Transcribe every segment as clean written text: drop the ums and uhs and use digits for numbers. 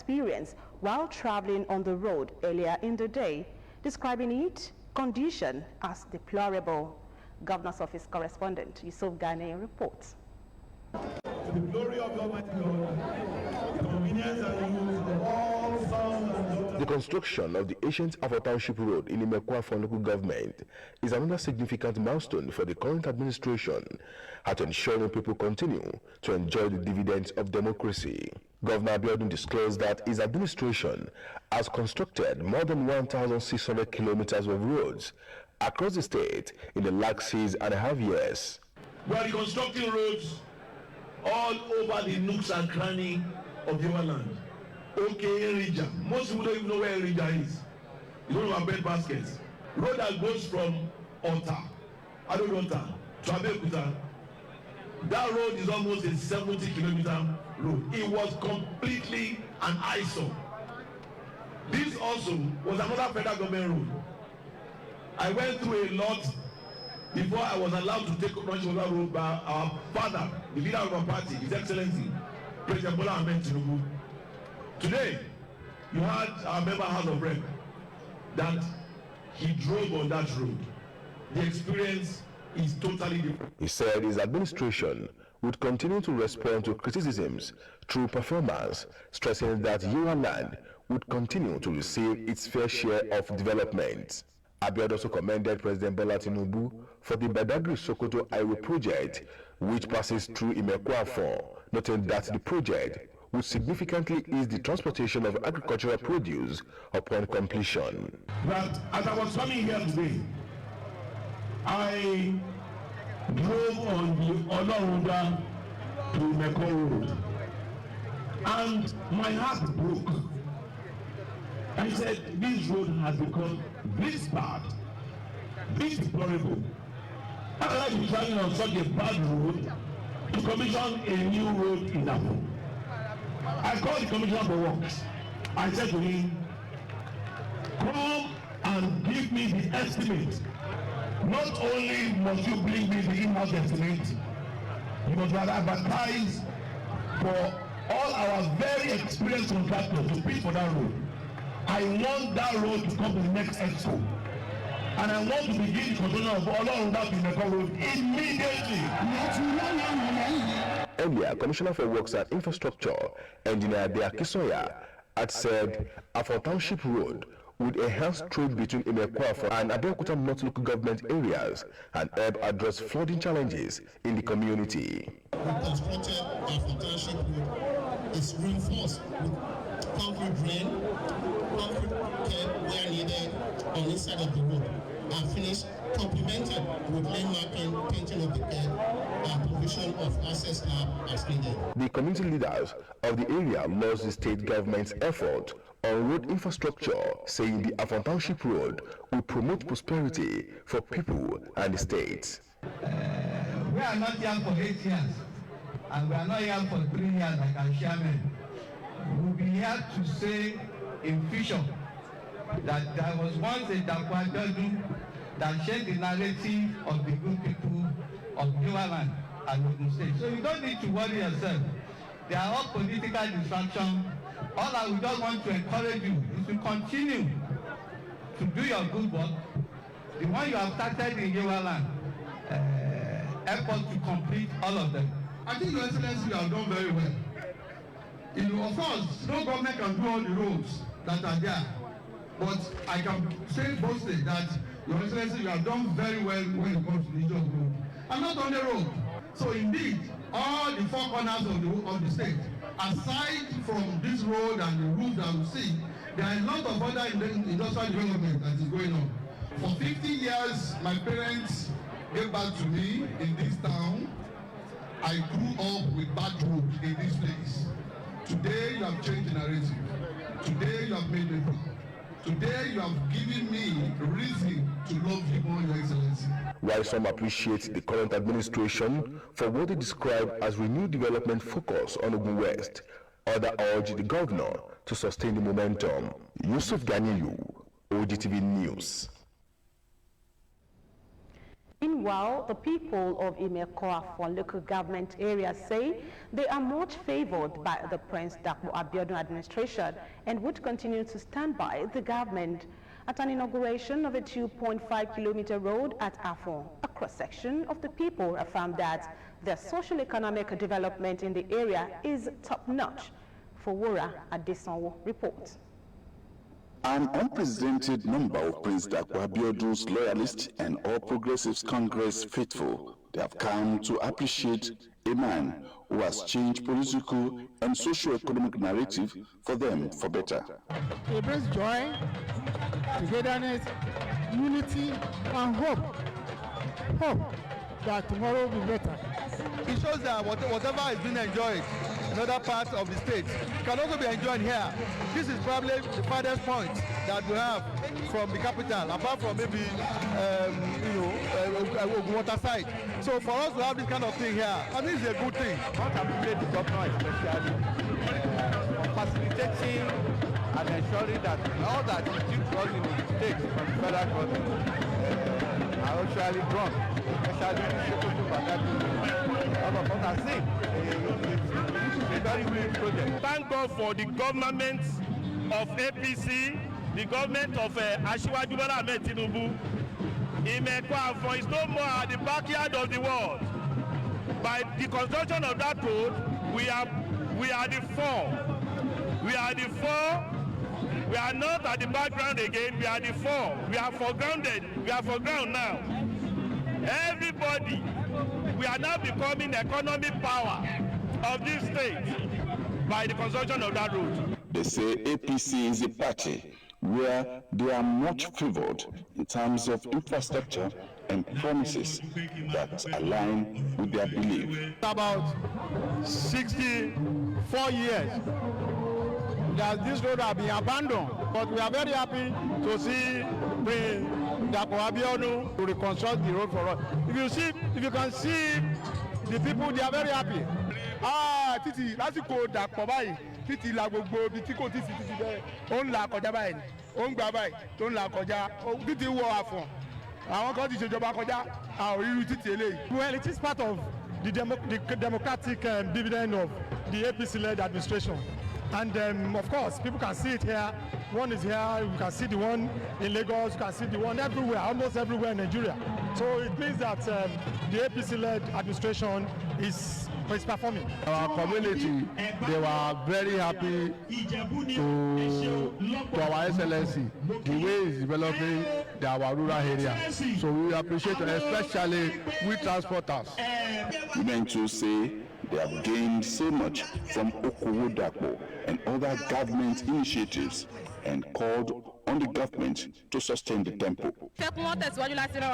experienced while traveling on the road earlier in the day, describing its condition as deplorable. Governor's Office correspondent Yusuf Gane reports. To the glory of the Almighty God, the convenience and use of all sound and. The construction of the ancient Afo Township Road in Imekwa local government is another significant milestone for the current administration at ensuring people continue to enjoy the dividends of democracy. Governor Abiodun disclosed that his administration has constructed more than 1,600 kilometers of roads across the state in the last 6.5 years. We are reconstructing roads all over the nooks and crannies of the land. Okay, Erija. Most people don't even know where Erija is. You don't know about bed baskets. Road that goes from Ota, Adonota to Abeokuta. That road is almost a 70-kilometer road. It was completely an eyesore. This also was another federal government road. I went through a lot before I was allowed to take ownership of that road by our father, the leader of our party, His Excellency, President Bola Ahmed Tinubu. Today, you had our member House of Rep that he drove on that road. The experience is totally different. He said his administration would continue to respond to criticisms through performance, stressing that Yewa land would continue to receive its fair share of development. Abiodun also commended President Bola Tinubu for the Badagry-Sokoto Highway project, which passes through Imekwa, noting that the project would significantly ease the transportation of agricultural produce upon completion. But as I was coming here today, I drove on the Olorunda to Imekwa Road, and my heart broke. I said, this road has become this bad, this deplorable. How can I be traveling on such a bad road to commission a new road in Afo? I called the commissioner for works. I said to him, come and give me the estimate. Not only must you bring me the in-house estimate, you must advertise for all our very experienced contractors to bid for that road. I want that road to come to the next expo. And I want to begin the construction of Olorunda to Imekwa Road immediately. Earlier, Commissioner for Works and Infrastructure, Engineer Deakisoya, had said Afo Township Road would enhance trade between Imekwa and Abeokuta North local government areas and help address flooding challenges in the community. We constructed Afo Township Road. It's reinforced with concrete drain, concrete curb where needed on this side of the road, and finished complemented with lane marking, painting of the curb, and provision of access lab as needed. The community leaders of the area lost the state government's effort on road infrastructure, saying the Afo Township Road will promote prosperity for people and the state. We are not here for 8 years, and we are not here for 3 years like our chairman. We will be here to say in future that there was once a Dakwa that shared the narrative of the good people of Yewa and Ogun State. So you don't need to worry yourself. They are all political distractions. All I would just want to encourage you is to continue to do your good work. The one you have started in Yewa land, help us to complete all of them. I think, Your Excellency, you have done very well. Of course, no government can do all the roads that are there. But I can say boldly that, Your Excellency, you have done very well when it comes to the issue of road. And not on the road. So indeed, all the four corners of the state, aside from this road and the route that we see, there are a lot of other industrial development that is going on. For 50 years, my parents gave back to me in this town. I grew up with bad roads in this place. Today, you have changed the narrative. Today, you have made me proud. Today, you have given me reason to love you more, Your Excellency. While some appreciate the current administration for what they describe as renewed development focus on Ogun West, others urge the governor to sustain the momentum. Yusuf Ganiyu, OGTV News. Meanwhile, the people of Imekoafon local government area say they are much favored by the Prince Dakpo Abiodun administration and would continue to stand by the government. At an inauguration of a 2.5-kilometer road at Afon, a cross-section of the people affirmed that the socio-economic development in the area is top-notch. Fowora Adesanwo reports. An unprecedented number of Prince Dakpo Abiodun's loyalists and All Progressives Congress faithful, they have come to appreciate a man who has changed political and socio-economic narrative for them for better. It brings joy, togetherness, unity, and hope. Hope that tomorrow will be better. It shows that whatever is being enjoyed in other parts of the state can also be enjoyed here. This is probably the farthest point that we have from the capital, apart from maybe water side. So for us to have this kind of thing here, I think it's a good thing. I want to appreciate the governor especially for facilitating and ensuring that all that is due to us in the state from the federal government are actually done, especially the Sokoto Badagry. All of us are seeing it's a very great project. Thank God for the government of APC, the government of Asiwaju Bola Ahmed Tinubu. Imekoafon is no more at the backyard of the world. By the construction of that road, we are the four. We are the four. We are not at the background again. We are the four. We are foregrounded. We are foreground now. Everybody, we are now becoming economic power of this state by the construction of that road. They say APC is a party where they are much favored in terms of infrastructure and promises that align with their belief. About 64 years that this road has been abandoned, but we are very happy to see Prince Dakpo Abiodun to reconstruct the road for us. If you can see the people, they are very happy. Títì lásìkò Dàpọ̀ báyìí, títì la gbogbo ibi tí kò títì bẹ́ẹ̀, ó ń là kọjá báyìí, ó ń gbà báyìí, tó ń là kọjá, títì wọ Àfọ̀n, àwọn kan ti ṣèjọba kọjá, a ò rí irú títì eléyìí. Well, it is part of the democratic dividend of the APC-led administration. And of course, people can see it here. One is here, you can see the one in Lagos, you can see the one everywhere, almost everywhere in Nigeria. So it means that the APC-led administration is performing. Our community, they were very happy to our Excellency, the way he's developing our rural area. So we appreciate it, especially with transporters. Women too say they have gained so much from Okowo Dakpo and other government initiatives and called on the government to sustain the tempo. Fẹ́ kí wọ́n tẹ̀síwájú láti ràn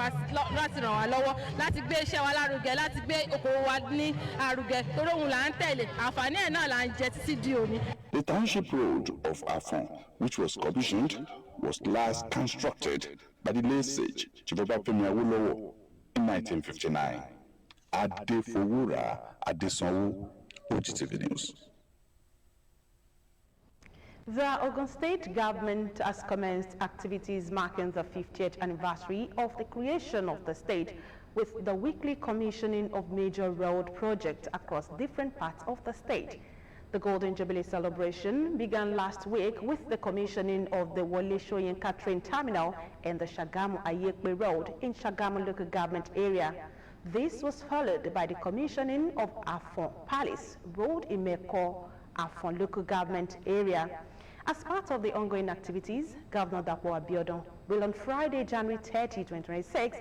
wá lọ́wọ́ láti gbé iṣẹ́ wa lárugẹ láti gbé okòwò wa ní àrùgẹ torí òun là ń tẹ̀lé àǹfààní ẹ̀ náà là ń jẹ títí di òní. The township road of Afon, which was commissioned, was last constructed by the late sage Chief Obafemi Awolowo in 1959. Fowora Adesanwo, OGTV News. The Ogun State government has commenced activities marking the 50th anniversary of the creation of the state with the weekly commissioning of major road projects across different parts of the state. The Golden Jubilee celebration began last week with the commissioning of the Wole Soyinka train terminal and the Shagamu-Ayekpe Road in Shagamu local government area. This was followed by the commissioning of Afon Palace Road in Meko, Afon local government area. As part of the ongoing activities, Governor Dakpo Abiodun will on Friday, January 30, 2026,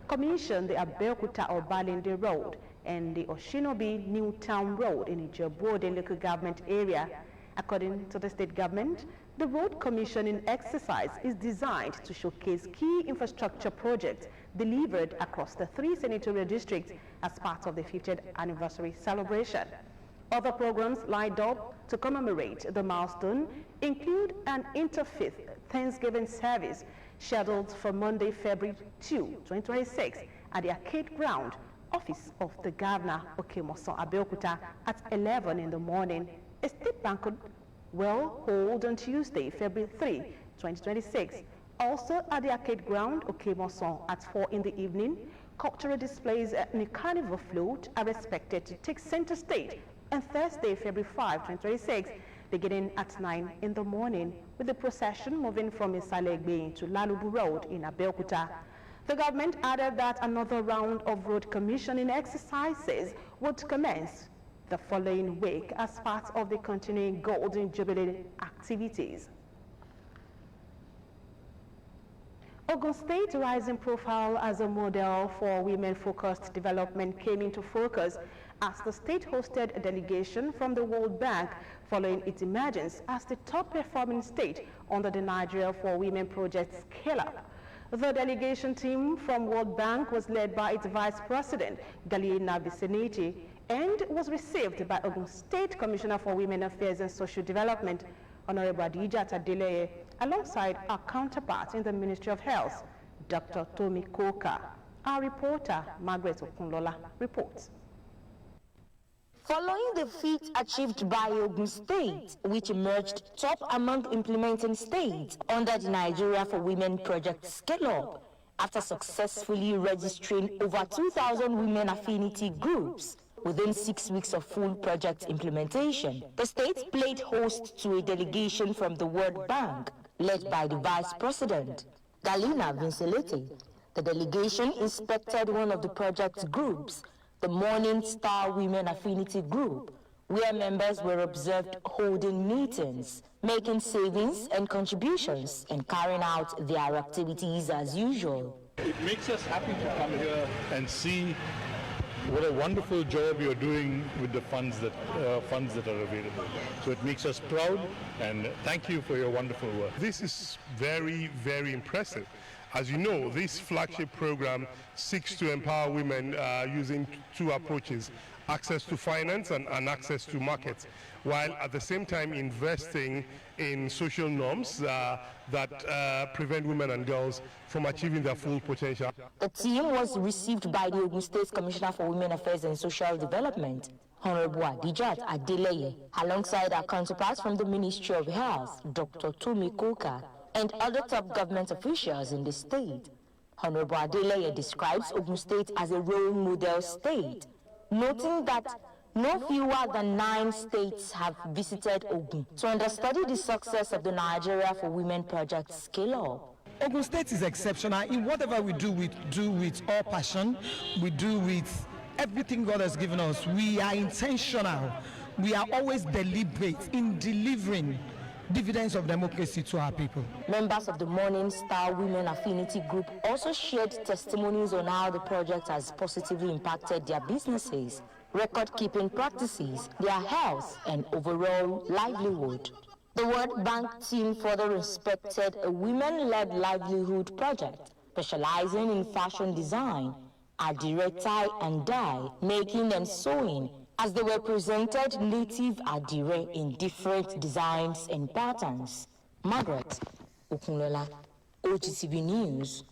commission the Abeokuta-Obalende Road and the Oshinobi New Town Road in Ijebu-Ode local government area. According to the state government, the road commissioning exercise is designed to showcase key infrastructure projects delivered across the 3 senatorial districts as part of the 50th anniversary celebration. Other programs lined up to commemorate the milestone include an interfaith Thanksgiving service scheduled for Monday, February 2, 2026 at the Arcade Ground, Office of the Governor, Okemoson, Abeokuta at 11 in the morning. A state banquet will hold on Tuesday, February 3, 2026. Also at the Arcade Ground, Okemoson at 4 in the evening, Cultural displays and a carnival float are expected to take center stage on Thursday, February 5, 2026, beginning at 9 in the morning, with the procession moving from Isalegbe to Lalubu Road in Abeokuta. The government added that another round of road commissioning exercises would commence the following week as part of the continuing Golden Jubilee activities. Ogun State rising profile as a model for women-focused development came into focus as the state hosted a delegation from the World Bank following its emergence as the top-performing state under the Nigeria for Women project scale-up. The delegation team from World Bank was led by its Vice President, Galina Viciniti, and was received by Ogun State Commissioner for Women Affairs and Social Development, Honorable Adija Tadeleye, alongside our counterpart in the Ministry of Health, Dr. Tomi Koka. Our reporter, Margaret Okunlola, reports. Following the feat achieved by Ogun State, which emerged top among implementing states under the Nigeria for Women project scale-up, after successfully registering over 2,000 women affinity groups within 6 weeks of full project implementation, the state played host to a delegation from the World Bank, led by the Vice President, Galina Viciniti. The delegation inspected one of the project groups, the Morning Star Women Affinity Group, where members were observed holding meetings, making savings and contributions, and carrying out their activities as usual. It makes us happy to come here and see what a wonderful job you're doing with the funds that are available. So it makes us proud, and thank you for your wonderful work. This is very, very impressive. As you know, this flagship program seeks to empower women using two approaches: access to finance and access to markets, while at the same time investing in social norms that prevent women and girls from achieving their full potential. The team was received by the Ogun State Commissioner for Women Affairs and Social Development, Honorable Adijat Adeleye, alongside our counterparts from the Ministry of Health, Dr. Tomi Koka, and other top government officials in the state. Honorable Adeleye describes Ogun State as a role model state, noting that no fewer than 9 states have visited Ogun to understudy the success of the Nigeria for Women project scale-up. Ogun State is exceptional. In whatever we do with all passion. We do with everything God has given us. We are intentional. We are always deliberate in delivering dividends of democracy to our people. Members of the Morning Star Women Affinity Group also shared testimonies on how the project has positively impacted their businesses, record-keeping practices, their health, and overall livelihood. The World Bank team further inspected a women-led livelihood project specializing in fashion design, adire tie and dye, making and sewing, as they were presented native adire in different designs and patterns. Margaret Okunlola, OGTV News.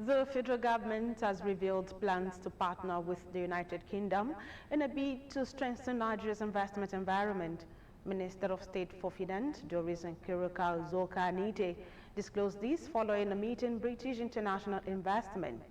The federal government has revealed plans to partner with the United Kingdom in a bid to strengthen Nigeria's investment environment. Minister of State for Finance, Doris Nkiruka Zoka-Anite, disclosed this following a meeting British International Investment.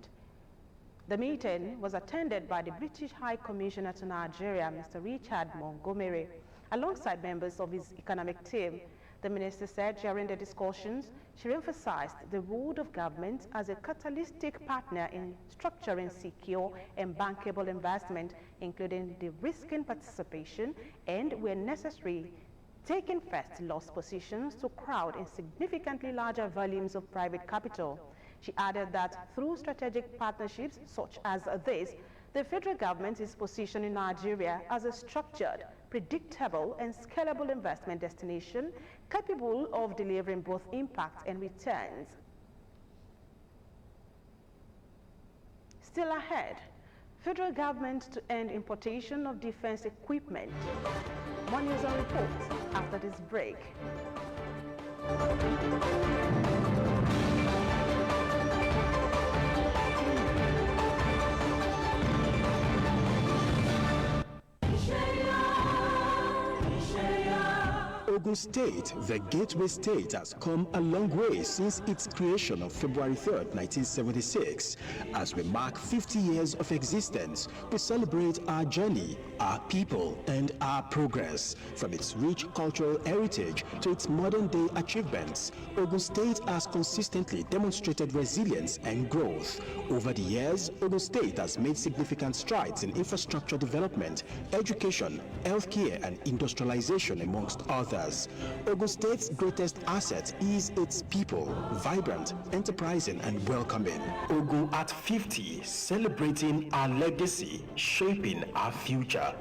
The meeting was attended by the British High Commissioner to Nigeria, Mr. Richard Montgomery, alongside members of his economic team. The minister said during the discussions, she emphasized the role of government as a catalytic partner in structuring secure and bankable investment, including de-risking participation and, where necessary, taking first loss positions to crowd in significantly larger volumes of private capital. She added that through strategic partnerships such as this, the federal government is positioning Nigeria as a structured, predictable, and scalable investment destination capable of delivering both impact and returns. Still ahead, federal government to end importation of defense equipment. More news and reports after this break. Ogun State, the gateway state, has come a long way since its creation on February 3rd, 1976. As we mark 50 years of existence, we celebrate our journey, our people, and our progress. From its rich cultural heritage to its modern-day achievements, Ogun State has consistently demonstrated resilience and growth. Over the years, Ogun State has made significant strides in infrastructure development, education, healthcare, and industrialization, amongst others. Ogun State's greatest asset is its people, vibrant, enterprising, and welcoming. Ogun at 50, celebrating our legacy, shaping our future.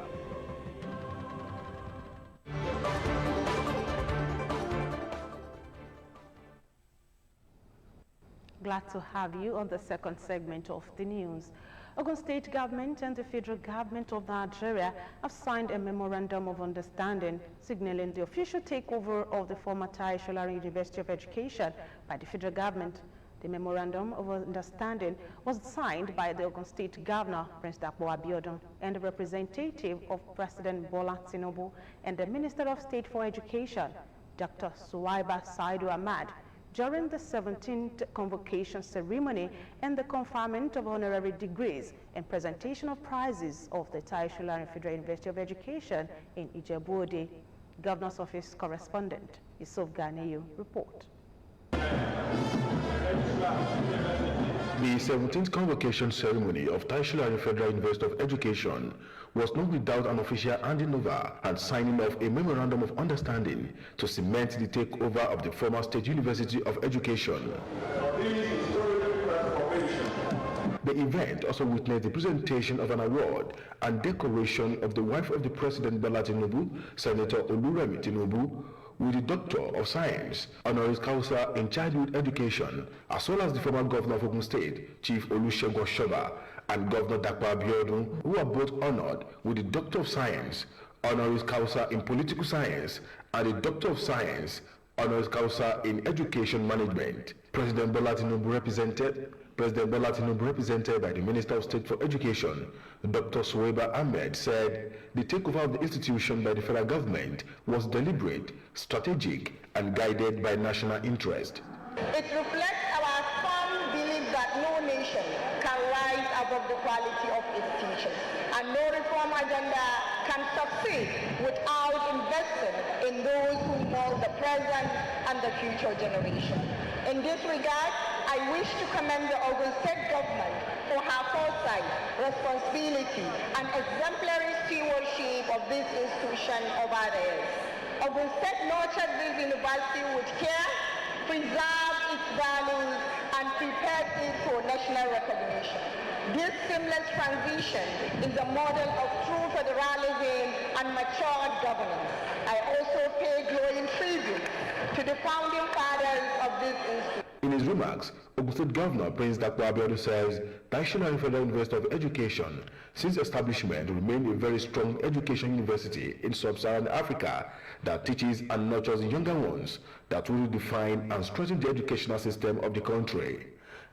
Glad to have you on the second segment of the news. Ogun State government and the federal government of Nigeria have signed a memorandum of understanding signaling the official takeover of the former Tai Solarin University of Education by the federal government. The memorandum of understanding was signed by the Ogun State Governor, Prince Dakpo Abiodun, and the representative of President Bola Tinubu and the Minister of State for Education, Dr. Suwaiba Saidu Ahmad, during the 17th convocation ceremony and the conferment of honorary degrees and presentation of prizes of the Tai Solarin Federal University of Education in Ijebu-Ode. Governor's Office correspondent Yusuf Ganiyu report. The 17th convocation ceremony of Tai Solarin Federal University of Education was not without an official handing over and signing of a memorandum of understanding to cement the takeover of the former State University of Education. The event also witnessed the presentation of an award and decoration of the wife of the President Bola Tinubu, Senator Oluremi Tinubu, with the Doctor of Science, honoris causa in childhood education, as well as the former governor of Ogun State, Chief Olusegun Shoba, and Governor Dakpo Abiodun, who are both honored with the Doctor of Science, honoris causa in political science, and the Doctor of Science, honoris causa in education management. President Bola Tinubu represented by the Minister of State for Education, Dr. Suwaiba Ahmed, said the takeover of the institution by the federal government was deliberate, strategic, and guided by national interest. It reflects our firm belief that no nation can rise above the quality of its teachers, and no reform agenda can succeed without investing in those who mold the present and the future generation. In this regard, I wish to commend the Ogun State government for her foresight, responsibility, and exemplary stewardship of this institution over the years. Ogun State nurtured this university with care, preserved its values, and prepared it for national recognition. This seamless transition is a model of true federalism and matured governance. I also pay glowing tribute to the founding fathers of this institution. In his remarks, Ogun State Governor Prince Dakpo Abiodun says Tai Solarin Federal University of Education, since establishment, remained a very strong education university in sub-Saharan Africa that teaches and nurtures younger ones that will define and strengthen the educational system of the country.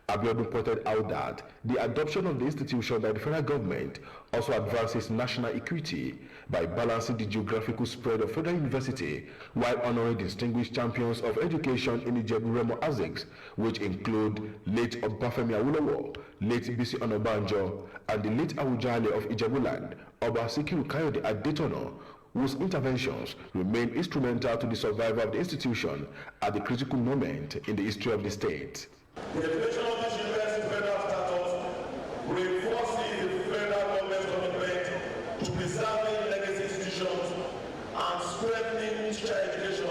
Abiodun pointed out that the adoption of the institution by the federal government also advances national equity by balancing the geographical spread of federal university while honoring distinguished champions of education in Ijebu-Remo Aziks, which include late Obafemi Awolowo, late Bisi Onabanjo, and the late Awujale of Ijebuland, Oba Sikiru Kayode Adetono, whose interventions remain instrumental to the survival of the institution at the critical moment in the history of the state. The elevation of this university's federal status reinforces the federal government's commitment to preserving legacy institutions and strengthening teacher education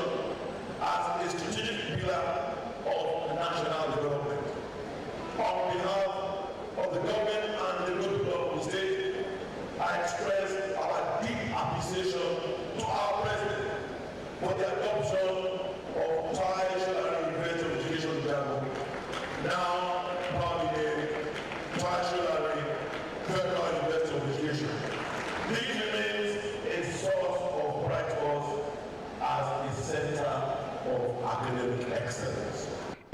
as a strategic pillar of national development. On behalf of the government and the people of the state, I express our deep appreciation to our president for the adoption of Tai Solarin University of Education Journal. Now, proudly Tai Solarin Federal University of Education. This remains a source of pride for us as a center of academic excellence.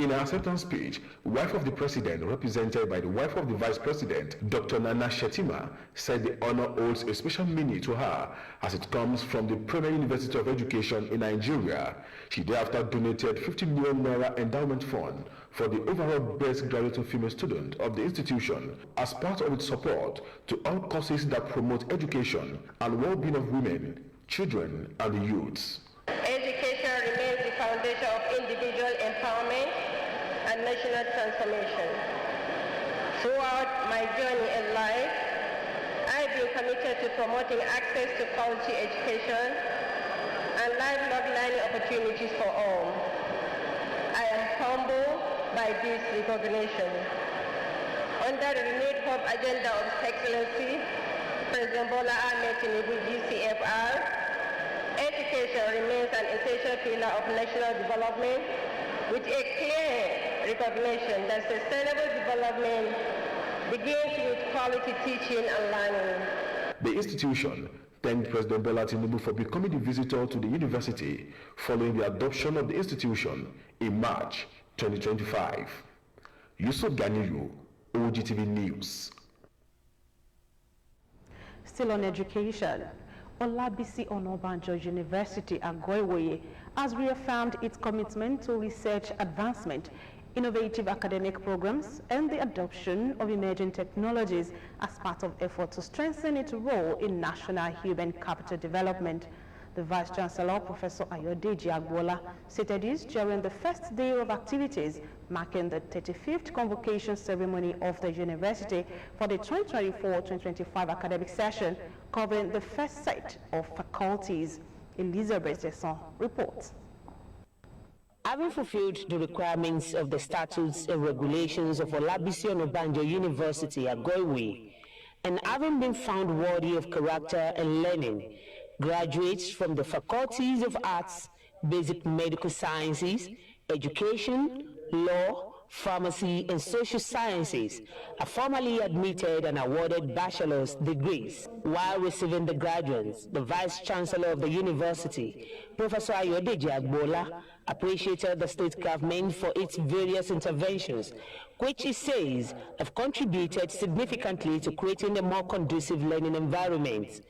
In her acceptance speech, wife of the president, represented by the wife of the vice president, Dr. Nana Shetima, said the honor holds a special meaning to her as it comes from the Premier University of Education in Nigeria. She thereafter donated 50 million naira endowment fund for the overall best graduating female student of the institution as part of its support to all courses that promote education and well-being of women, children, and the youths. Education remains the foundation of individual empowerment and national transformation. Throughout my journey in life, I've been committed to promoting access to quality education and lifelong learning opportunities for all. I am humbled by this recognition. Under the renewed hope agenda of Excellency, President Bola Ahmed Tinubu GCFR, education remains an essential pillar of national development with a clear recognition that sustainable development begins with quality teaching and learning. The institution thanked President Bola Tinubu for becoming the visitor to the university following the adoption of the institution in March 2025. Yusuf Ganiyu, OGTV News. Still on education, Olabisi Onabanjo University Agoiwoye has reaffirmed its commitment to research advancement, innovative academic programs, and the adoption of emerging technologies as part of efforts to strengthen its role in national human capital development. The Vice-Chancellor, Professor Ayodeji Agbola, stated this during the first day of activities marking the 35th convocation ceremony of the university for the 2024-2025 academic session, covering the first set of faculties. Elizabeth Desson reports. Having fulfilled the requirements of the statutes and regulations of Olabisi Onabanjo University Agoiwoye, and having been found worthy of character and learning, graduates from the faculties of arts, basic medical sciences, education, law, pharmacy, and social sciences are formally admitted and awarded bachelor's degrees. While receiving the graduates, the Vice-Chancellor of the university, Professor Ayodeji Agbola, appreciated the state government for its various interventions, which he says have contributed significantly to creating a more conducive learning environment.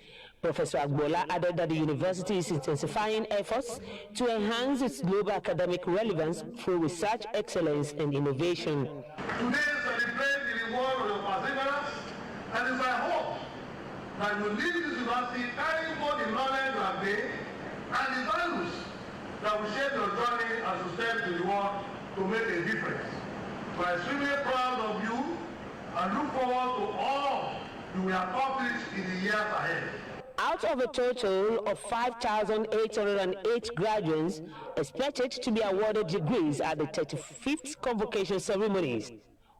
Professor Agbola added that the university is intensifying efforts to enhance its global academic relevance through research excellence and innovation. Today celebrate the reward of your perseverance, and it's my hope that you leave this university carrying both the knowledge you have gained and the values that will shape your journey as you step to the world to make a difference. We are extremely proud of you and look forward to all you will accomplish in the years ahead. Out of a total of 5,808 graduates expected to be awarded degrees at the 35th convocation ceremonies,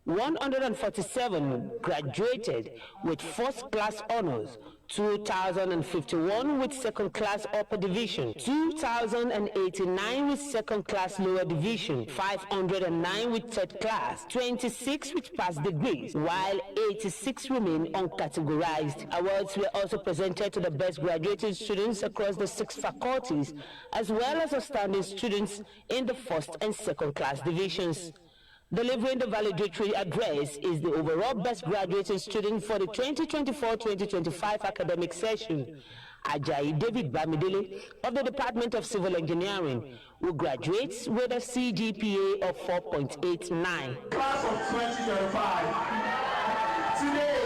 147 graduated with first-class honors, 2,051 with second-class upper division, 2,089 with second-class lower division, 509 with third class, 26 with past degrees, while 86 remain uncategorized. Awards were also presented to the best graduating students across the 6 faculties, as well as outstanding students in the first and second-class divisions. Delivering the valedictory address is the overall best graduating student for the 2024-2025 academic session, Ajayi David Bamidele of the Department of Civil Engineering, who graduates with a CGPA of 4.89. Class of 2025. Today,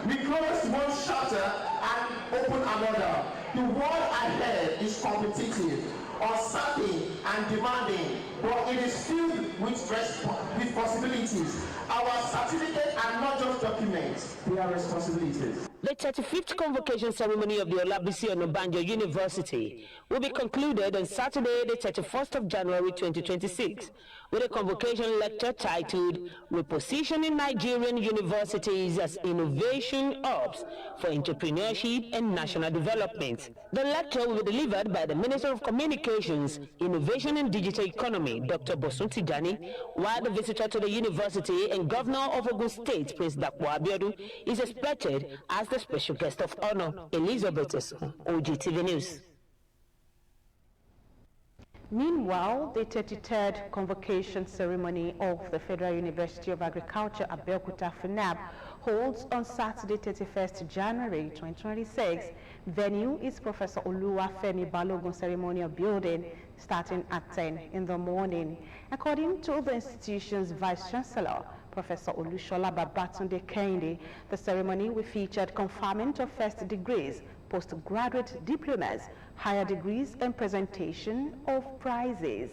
we close one chapter and open another. The world ahead is competitive, uncertain and demanding, but it is filled with possibilities. Our certificates are not just documents, they are responsibilities. The 35th convocation ceremony of the Olabisi Onabanjo University will be concluded on Saturday, the 31st of January 2026, with a convocation lecture titled Repositioning Nigerian Universities as Innovation Hubs for Entrepreneurship and National Development. The lecture will be delivered by the Minister of Communications, Innovation and Digital Economy, Dr. Bosun Tijani, while the visitor to the university and Governor of Ogun State, Prince Dakwa Abiodun, is expected as the special guest of honor. Elizabeth Esson, OGTV News. Meanwhile, the 33rd convocation ceremony of the Federal University of Agriculture, Abeokuta FUNAB, holds on Saturday, 31st January 2026. Venue is Professor Oluwafemi Balogun Ceremonial Building, starting at 10 in the morning. According to the institution's Vice Chancellor, Professor Olushola Babatunde Kehinde, the ceremony will feature conferment of first degrees, postgraduate diplomas, higher degrees, and presentation of prizes.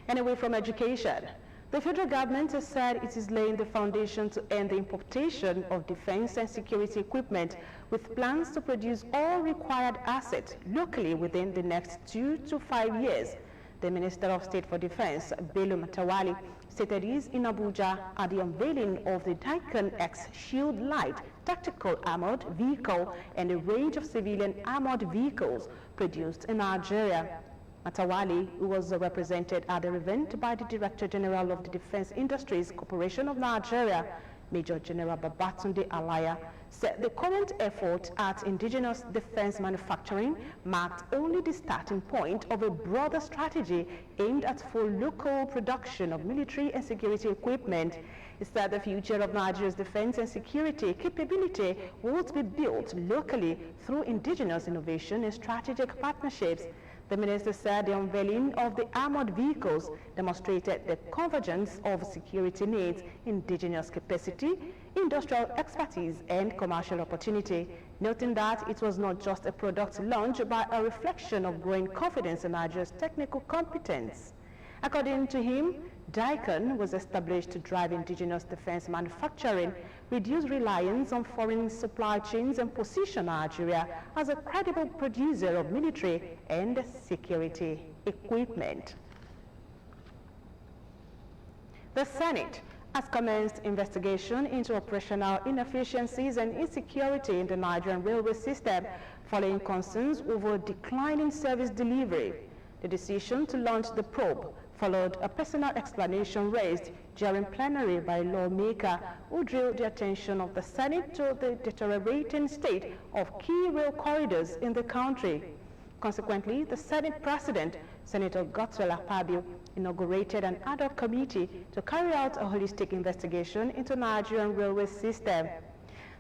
And away from education, the federal government has said it is laying the foundation to end the importation of defense and security equipment, with plans to produce all required assets locally within the next 2 to 5 years. The Minister of State for Defense, Bello Matawali, stated this in Abuja at the unveiling of the Daikin X Shield Light tactical armored vehicle and a range of civilian armored vehicles produced in Nigeria. Matawali, who was represented at the event by the Director General of the Defense Industries Corporation of Nigeria, Major General Babatunde Alaya, said the current effort at indigenous defense manufacturing marked only the starting point of a broader strategy aimed at full local production of military and security equipment. He said the future of Nigeria's defense and security capability would be built locally through indigenous innovation and strategic partnerships. The minister said the unveiling of the armored vehicles demonstrated the convergence of security needs, indigenous capacity, industrial expertise, and commercial opportunity, noting that it was not just a product launch but a reflection of growing confidence in Nigeria's technical competence. According to him, DICON was established to drive indigenous defense manufacturing, reduce reliance on foreign supply chains, and position Nigeria as a credible producer of military and security equipment. The Senate has commenced investigation into operational inefficiencies and insecurity in the Nigerian railway system following concerns over declining service delivery. The decision to launch the probe followed a personal explanation raised during plenary by a lawmaker who drew the attention of the Senate to the deteriorating state of key rail corridors in the country. Consequently, the Senate President, Senator Godswill Akpabio, inaugurated an ad hoc committee to carry out a holistic investigation into Nigerian railway system.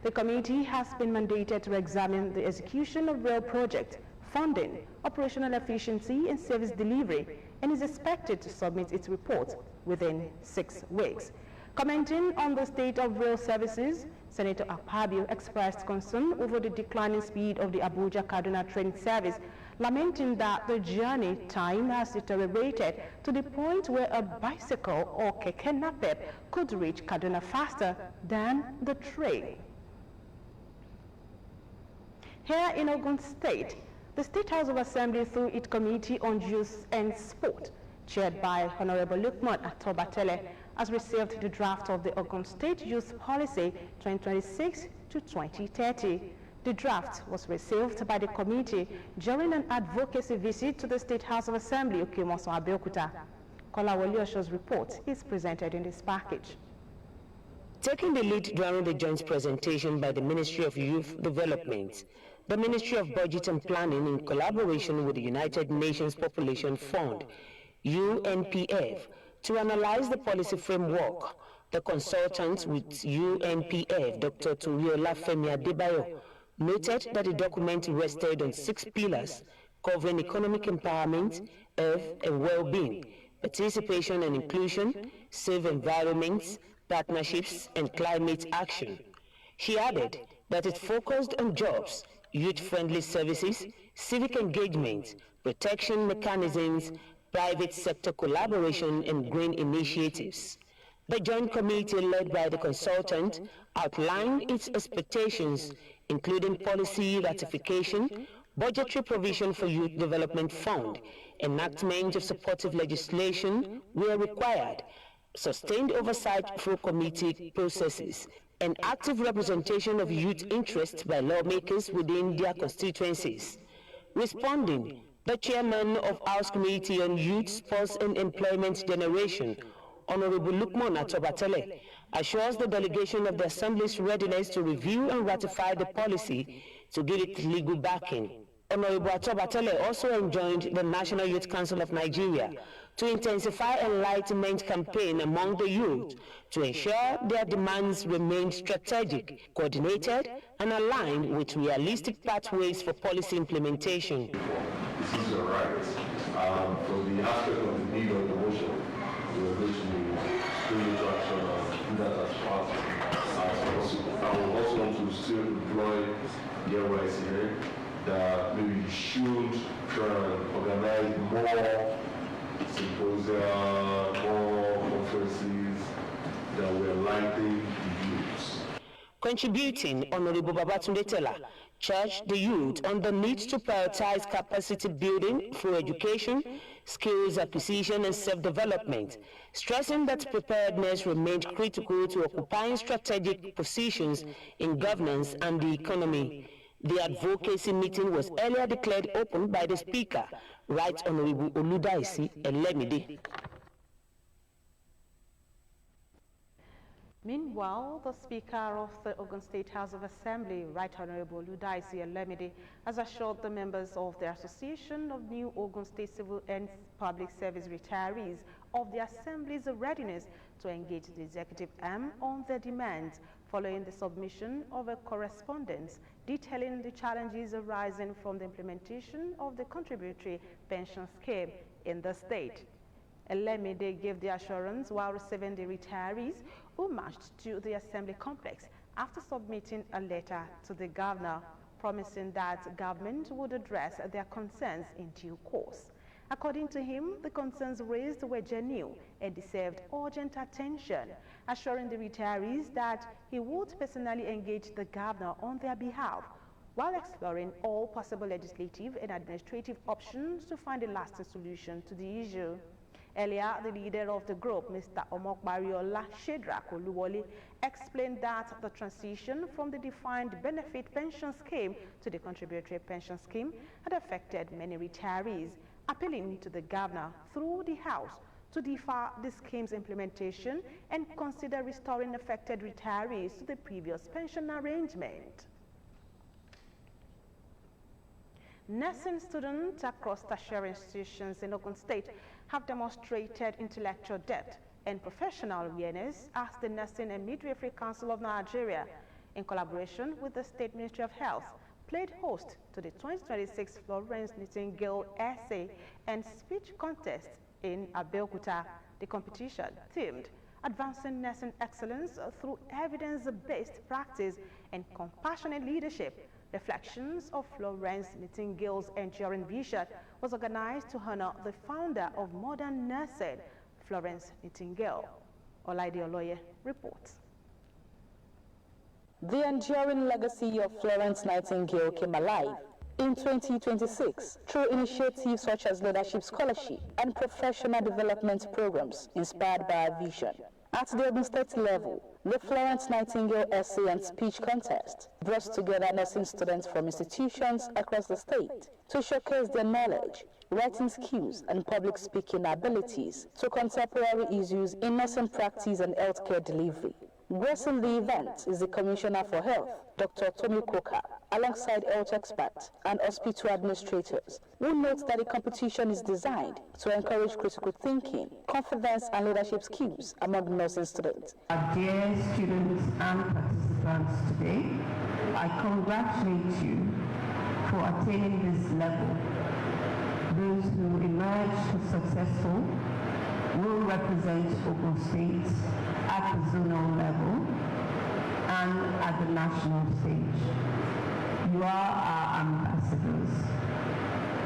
The committee has been mandated to examine the execution of rail projects, funding, operational efficiency, and service delivery, and is expected to submit its report within 6 weeks. Commenting on the state of rail services, Senator Akpabio expressed concern over the declining speed of the Abuja-Kaduna train service, lamenting that the journey time has deteriorated to the point where a bicycle or keke napep could reach Kaduna faster than the train. Here in Ogun State, the State House of Assembly, through its Committee on Youth and Sport, chaired by Honorable Lukman Atobatele, has received the draft of the Ogun State Youth Policy 2026 to 2030. The draft was received by the committee during an advocacy visit to the State House of Assembly, Okimoso Abeokuta. Kolawole Osho's report is presented in this package. Taking the lead during the joint presentation by the Ministry of Youth Development, the Ministry of Budget and Planning, in collaboration with the United Nations Population Fund, UNPF, to analyze the policy framework, the consultant with UNPF, Dr. Turiola Femi Adebayo, noted that the document rested on 6 pillars covering economic empowerment, health and well-being, participation and inclusion, safe environments, partnerships, and climate action. She added that it focused on jobs, youth-friendly services, civic engagement, protection mechanisms, private sector collaboration, and green initiatives. The Joint Committee, led by the consultant, outlined its expectations, including policy ratification, budgetary provision for Youth Development Fund, enactment of supportive legislation where required, sustained oversight through committee processes, and active representation of youth interests by lawmakers within their constituencies. Responding, the chairman of House Committee on Youth, Sports and Employment Generation, Honorable Lukman Atobatele, assures the delegation of the Assembly's readiness to review and ratify the policy to give it legal backing. Honorable Atobatele also enjoined the National Youth Council of Nigeria to intensify enlightenment campaign among the youth to ensure their demands remain strategic, coordinated, and aligned with realistic pathways for policy implementation. This is your right. From the aspect of the need of the motion, we are going to bring into action and do that as fast as possible. I would also want to still employ the LYC here that maybe you should try and organize more symposia, more conferences that will enlighten the youths. Contributing, Honorable Babatunde Tella charged the youth on the need to prioritize capacity building through education, skills acquisition, and self-development, stressing that preparedness remained critical to occupying strategic positions in governance and the economy. The advocacy meeting was earlier declared open by the Speaker, Right Honorable Oludaisi Elemide. Meanwhile, the Speaker of the Ogun State House of Assembly, Right Honorable Oludaisi Elemide, has assured the members of the Association of New Ogun State Civil and Public Service Retirees of the Assembly's readiness to engage the executive arm on their demands following the submission of a correspondence detailing the challenges arising from the implementation of the contributory pension scheme in the state. Elemide gave the assurance while receiving the retirees who marched to the Assembly complex after submitting a letter to the governor, promising that government would address their concerns in due course. According to him, the concerns raised were genuine and deserved urgent attention, assuring the retirees that he would personally engage the governor on their behalf, while exploring all possible legislative and administrative options to find a lasting solution to the issue. Earlier, the leader of the group, Mr. Omokbariola Shedrack Oluwole, explained that the transition from the defined benefit pension scheme to the contributory pension scheme had affected many retirees, appealing to the governor through the House to defer the scheme's implementation and consider restoring affected retirees to the previous pension arrangement. Nursing students across tertiary institutions in Ogun State have demonstrated intellectual depth and professional awareness as the Nursing and Midwifery Council of Nigeria, in collaboration with the State Ministry of Health, played host to the 2026 Florence Nightingale Essay and Speech Contest in Abeokuta. The competition, themed Advancing Nursing Excellence Through Evidence-Based Practice and Compassionate Leadership, Reflections of Florence Nightingale's Enduring Vision, was organized to honor the founder of modern nursing, Florence Nightingale. Olaide Oloye reports. The enduring legacy of Florence Nightingale came alive in 2026 through initiatives such as leadership scholarship and professional development programs inspired by her vision. At the Ogun State level, the Florence Nightingale Essay and Speech Contest brought together nursing students from institutions across the state to showcase their knowledge, writing skills, and public speaking abilities to contemporary issues in nursing practice and healthcare delivery. Gracing the event is the Commissioner for Health, Dr. Tommy Koka, alongside health experts and hospital administrators, who note that the competition is designed to encourage critical thinking, confidence, and leadership skills among nursing students. Dear students and participants today, I congratulate you for attaining this level. Those who emerge successful will represent Ogun State at the zonal level and at the national stage. You are our ambassadors,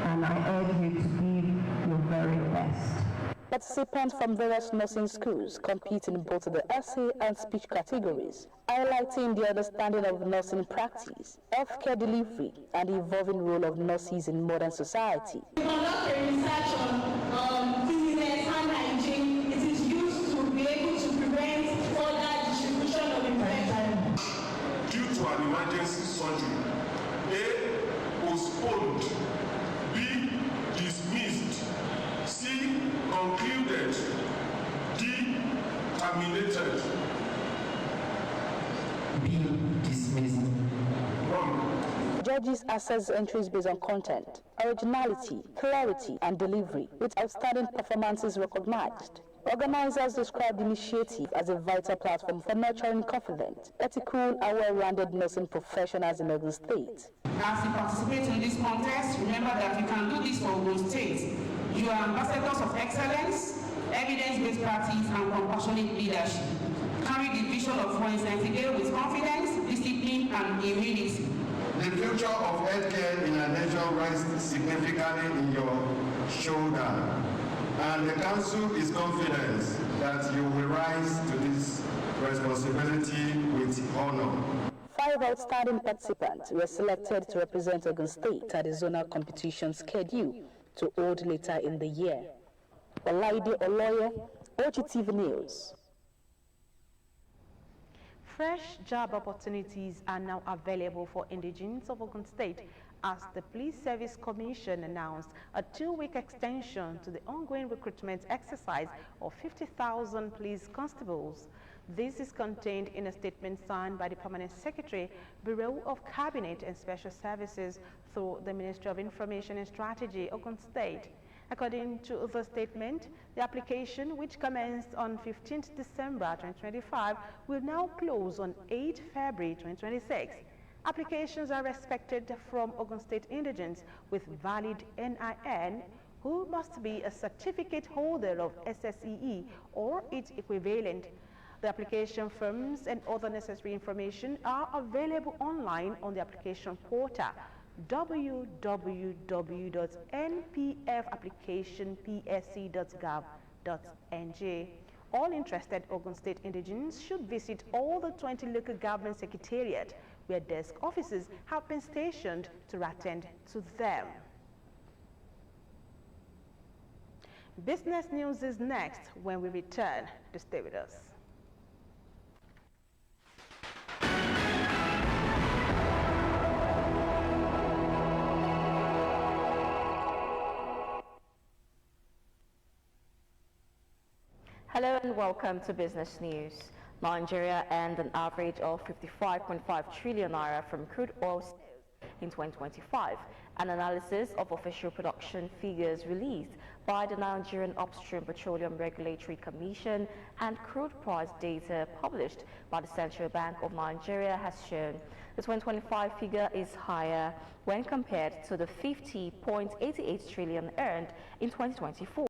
and I urge you to give your very best. Participants from various nursing schools compete in both the essay and speech categories, highlighting the understanding of nursing practice, healthcare delivery, and the evolving role of nurses in modern society. We conduct a research on cleanliness, hand hygiene. It is used to be able to prevent further distribution of infection. Due to an emergency surgery, A, postponed, B, dismissed, C, concluded, D, terminated. B, dismissed. Judges assess entries based on content, originality, clarity, and delivery, with outstanding performances recognized. Organizers described the initiative as a vital platform for nurturing confident, ethical, and well-rounded nursing professionals in Ogun State. As you participate in this contest, remember that you can do this for Ogun State. You are ambassadors of excellence, evidence-based practice, and compassionate leadership. Carry the vision of Florence Nightingale with confidence, discipline, and immunity. The future of healthcare in our nation rests significantly in your shoulder, and the Council is confident that you will rise to this responsibility with honor. 5 outstanding participants were selected to represent Ogun State at the zonal competition scheduled to hold later in the year. Olaide Oloye, OGTV News. Fresh job opportunities are now available for indigents of Ogun State as the Police Service Commission announced a 2-week extension to the ongoing recruitment exercise of 50,000 police constables. This is contained in a statement signed by the Permanent Secretary, Bureau of Cabinet and Special Services through the Ministry of Information and Strategy, Ogun State. According to the statement, the application, which commenced on 15th December 2025, will now close on 8 February 2026. Applications are expected from Ogun State indigents with valid NIN who must be a certificate holder of SSEE or its equivalent. The application forms and other necessary information are available online on the application portal www.npfapplicationpsc.gov.ng. All interested Ogun State indigents should visit all the 20 local government secretariats where desk officers have been stationed to attend to them. Business news is next when we return. To stay with us. Hello and welcome to Business News. Nigeria earned an average of 55.5 trillion naira from crude oil sales in 2025. An analysis of official production figures released by the Nigerian Upstream Petroleum Regulatory Commission and crude price data published by the Central Bank of Nigeria has shown the 2025 figure is higher when compared to the 50.88 trillion earned in 2024.